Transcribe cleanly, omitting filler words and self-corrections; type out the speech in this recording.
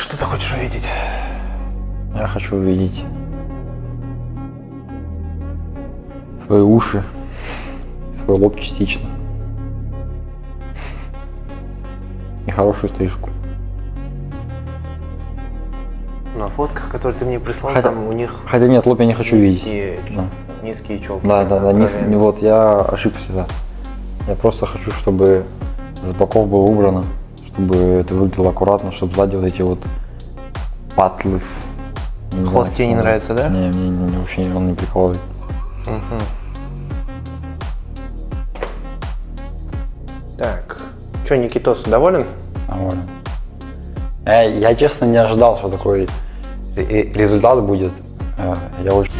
что ты хочешь увидеть? Я хочу увидеть свои уши, свой лоб частично и хорошую стрижку. На фотках, которые ты мне прислал, Хотя- там у них Хотя нет, лоб я не хочу видеть. низкие, Да. низкие челки. Да, вот я ошибся, да. Я просто хочу, чтобы с боков было убрано, чтобы это выглядело аккуратно, чтобы сзади вот эти вот патлы. Хвост тебе не нравится, да? Не, мне вообще он не прикалывает. Так, что, Никитос, доволен? Нормально. Я честно не ожидал, что такой результат будет. Я очень